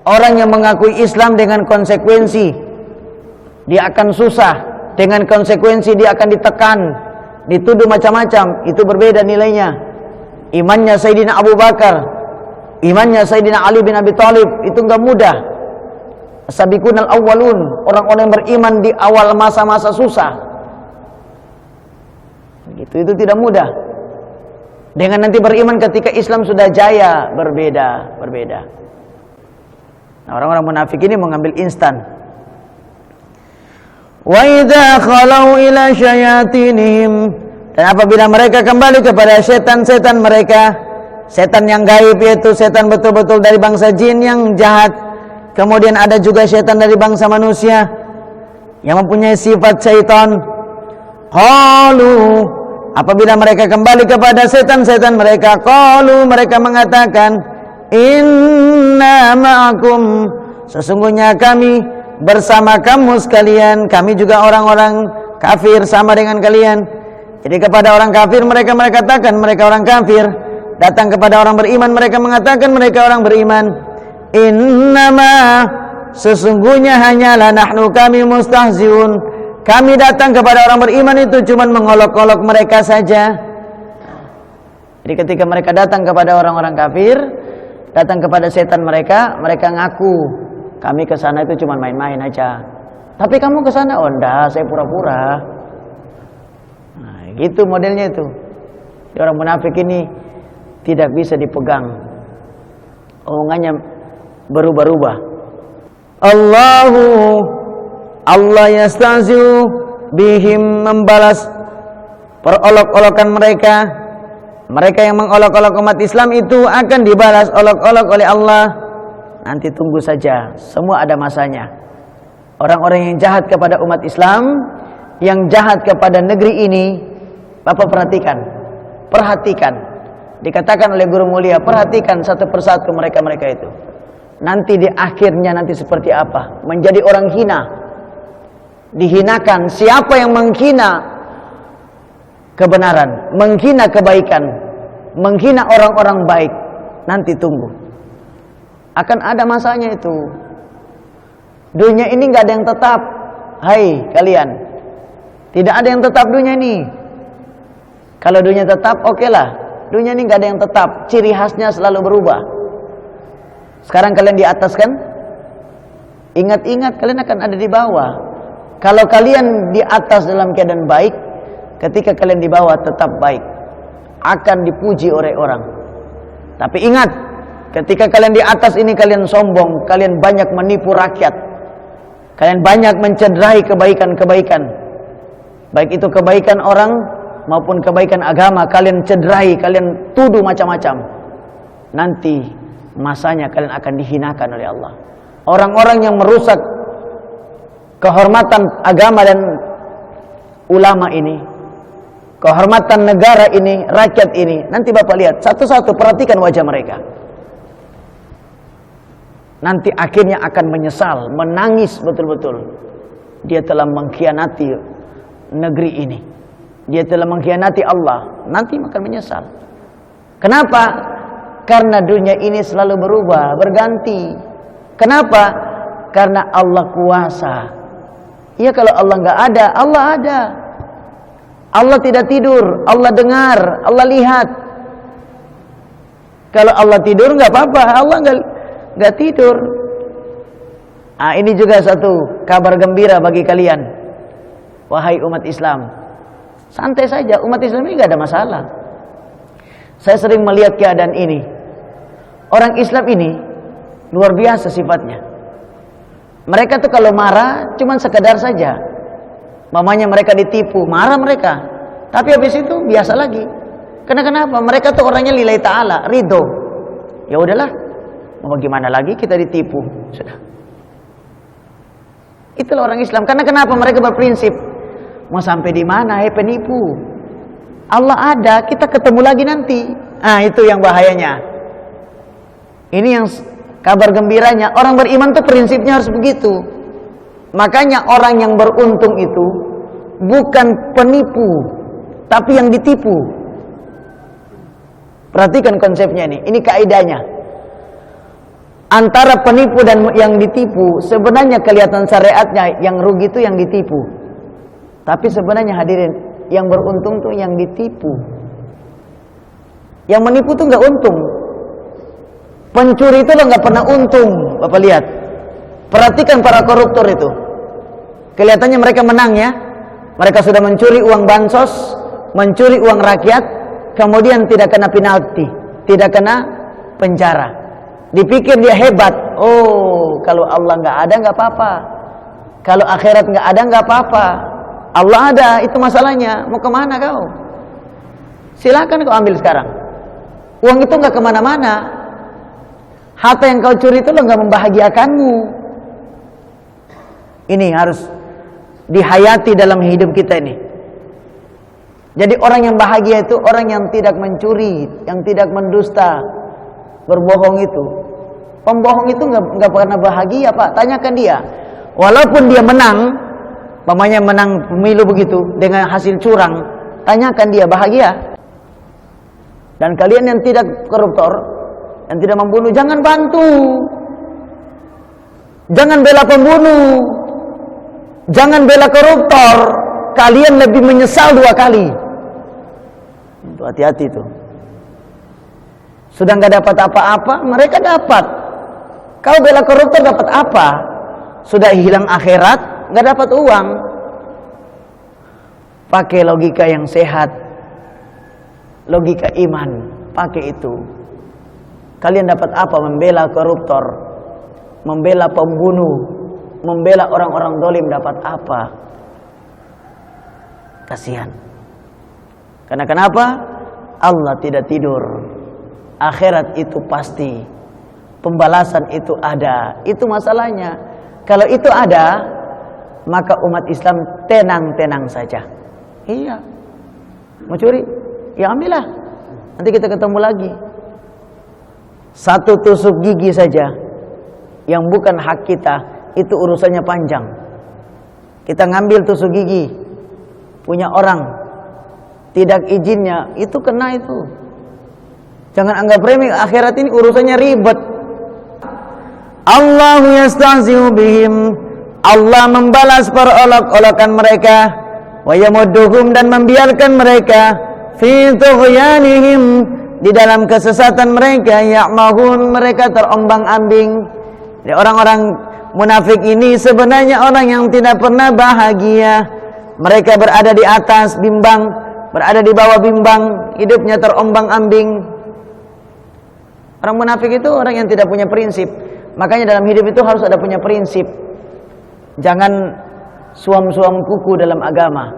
Orang yang mengakui Islam dengan konsekuensi, dia akan susah. Dengan konsekuensi dia akan ditekan, dituduh macam-macam. Itu berbeda nilainya. Imannya Sayyidina Abu Bakar, imannya Sayyidina Ali bin Abi Thalib, itu enggak mudah. As-sabiqunal awwalun, orang-orang yang beriman di awal masa-masa susah. Itu tidak mudah. Dengan nanti beriman ketika Islam sudah jaya, berbeda. Nah, orang-orang munafik ini mengambil instan. Wa idza khalau ila syayatinihim, dan apabila mereka kembali kepada setan-setan mereka, setan yang gaib yaitu setan betul-betul dari bangsa jin yang jahat, kemudian ada juga setan dari bangsa manusia yang mempunyai sifat syaitan. Qalu, apabila mereka kembali kepada setan-setan mereka, qalu, mereka mengatakan, inna ma'akum, sesungguhnya kami bersama kamu sekalian, kami juga orang-orang kafir sama dengan kalian. Jadi kepada orang kafir mereka katakan mereka orang kafir, datang kepada orang beriman mereka mengatakan mereka orang beriman. Innama, sesungguhnya hanyalah nahnu kami mustahziun, kami datang kepada orang beriman itu cuma mengolok-olok mereka saja. Jadi ketika mereka datang kepada orang-orang kafir, datang kepada setan mereka ngaku kami ke sana itu cuma main-main aja. Tapi kamu ke sana? Oh enggak, saya pura-pura. Nah, gitu modelnya itu. Jadi orang munafik ini tidak bisa dipegang. Omongannya berubah-ubah. Allah yastahzi'u bihim, membalas perolok-olokan mereka. Mereka yang mengolok-olok umat Islam itu akan dibalas olok-olok oleh Allah. Nanti tunggu saja, semua ada masanya. Orang-orang yang jahat kepada umat Islam, yang jahat kepada negeri ini, Bapak perhatikan. Dikatakan oleh guru mulia, perhatikan satu persatu mereka itu. Nanti di akhirnya nanti seperti apa? Menjadi orang hina. Dihinakan. Siapa yang menghina kebenaran, menghina kebaikan, menghina orang-orang baik, nanti tunggu. Akan ada masanya itu. Dunia ini nggak ada yang tetap. Hai kalian, tidak ada yang tetap dunia ini. Kalau dunia tetap, oke lah. Dunia ini nggak ada yang tetap. Ciri khasnya selalu berubah. Sekarang kalian di atas kan? Ingat-ingat kalian akan ada di bawah. Kalau kalian di atas dalam keadaan baik, ketika kalian di bawah tetap baik, akan dipuji oleh orang. Tapi ingat, ketika kalian di atas ini kalian sombong, kalian banyak menipu rakyat, kalian banyak mencederai kebaikan-kebaikan, baik itu kebaikan orang maupun kebaikan agama, kalian cederai, kalian tuduh macam-macam. Nanti masanya kalian akan dihinakan oleh Allah. Orang-orang yang merusak kehormatan agama dan ulama ini, kehormatan negara ini, rakyat ini, nanti Bapak lihat satu-satu, perhatikan wajah mereka. Nanti akhirnya akan menyesal, menangis betul-betul. Dia telah mengkhianati negeri ini, dia telah mengkhianati Allah. Nanti akan menyesal. Kenapa? Karena dunia ini selalu berubah, berganti. Kenapa? Karena Allah kuasa. Ya, kalau Allah nggak ada, Allah ada. Allah tidak tidur, Allah dengar, Allah lihat. Kalau Allah tidur nggak apa-apa, Allah nggak tidur. Ini juga satu kabar gembira bagi kalian, wahai umat Islam. Santai saja, umat Islam ini nggak ada masalah. Saya sering melihat keadaan ini. Orang Islam ini luar biasa sifatnya. Mereka tuh kalau marah cuman sekedar saja. Mamanya mereka ditipu, marah mereka. Tapi habis itu biasa lagi. Kenapa? Mereka tuh orangnya lillahi ta'ala, ridho. Ya udahlah, mau gimana lagi, kita ditipu. Sudah. Itulah orang Islam. Karena kenapa? Mereka berprinsip, mau sampai di mana, penipu. Allah ada, kita ketemu lagi nanti. Itu yang bahayanya. Ini yang kabar gembiranya. Orang beriman tuh prinsipnya harus begitu. Makanya orang yang beruntung itu bukan penipu, tapi yang ditipu. Perhatikan konsepnya ini kaidahnya. antara penipu dan yang ditipu, sebenarnya kelihatan syariatnya yang rugi itu yang ditipu. Tapi sebenarnya hadirin, yang beruntung tuh yang ditipu. Yang menipu tuh nggak untung. Pencuri itu lo nggak pernah untung. Bapak lihat, perhatikan para koruptor itu. Kelihatannya mereka menang ya. Mereka sudah mencuri uang bansos, mencuri uang rakyat, kemudian tidak kena penalti, tidak kena penjara. Dipikir dia hebat. Oh, kalau Allah nggak ada nggak apa-apa. Kalau akhirat nggak ada nggak apa-apa. Allah ada, itu masalahnya. Mau kemana kau? Silakan kau ambil sekarang. Uang itu nggak kemana-mana. Harta yang kau curi itu lo nggak membahagiakanmu. Ini harus dihayati dalam hidup kita ini. Jadi orang yang bahagia itu orang yang tidak mencuri, yang tidak mendusta, berbohong itu. Pembohong itu nggak pernah bahagia, Pak. Tanyakan dia. Walaupun dia menang, umpamanya menang pemilu begitu dengan hasil curang, tanyakan dia bahagia. Dan kalian yang tidak koruptor, yang tidak membunuh, jangan bantu. Jangan bela pembunuh. Jangan bela koruptor. Kalian lebih menyesal 2 kali. Itu hati-hati tuh. Sudah nggak dapat apa-apa, mereka dapat. Kau bela koruptor dapat apa? Sudah hilang akhirat, nggak dapat uang. Pakai logika yang sehat, logika iman, pakai itu. Kalian dapat apa membela koruptor, membela pembunuh, membela orang-orang dolim, dapat apa? Kasihan. Karena kenapa? Allah tidak tidur. Akhirat itu pasti. Pembalasan itu ada. Itu masalahnya. Kalau itu ada, maka umat Islam tenang-tenang saja. Iya. Mau curi? Ya ambillah. Nanti kita ketemu lagi. 1 tusuk gigi saja yang bukan hak kita, itu urusannya panjang. Kita ngambil tusuk gigi punya orang, tidak izinnya, itu kena itu. Jangan anggap remeh, akhirat ini urusannya ribet. Allahu yastahzi'u bihim, Allah membalas perolok-olokan mereka, wa yamudduhum, dan membiarkan mereka fi tughyanihim, di dalam kesesatan mereka, ya'mahun, mereka terombang-ambing. Jadi orang-orang munafik ini sebenarnya orang yang tidak pernah bahagia. Mereka berada di atas bimbang, berada di bawah bimbang, hidupnya terombang-ambing. Orang munafik itu orang yang tidak punya prinsip. Makanya dalam hidup itu harus ada punya prinsip. Jangan suam-suam kuku dalam agama.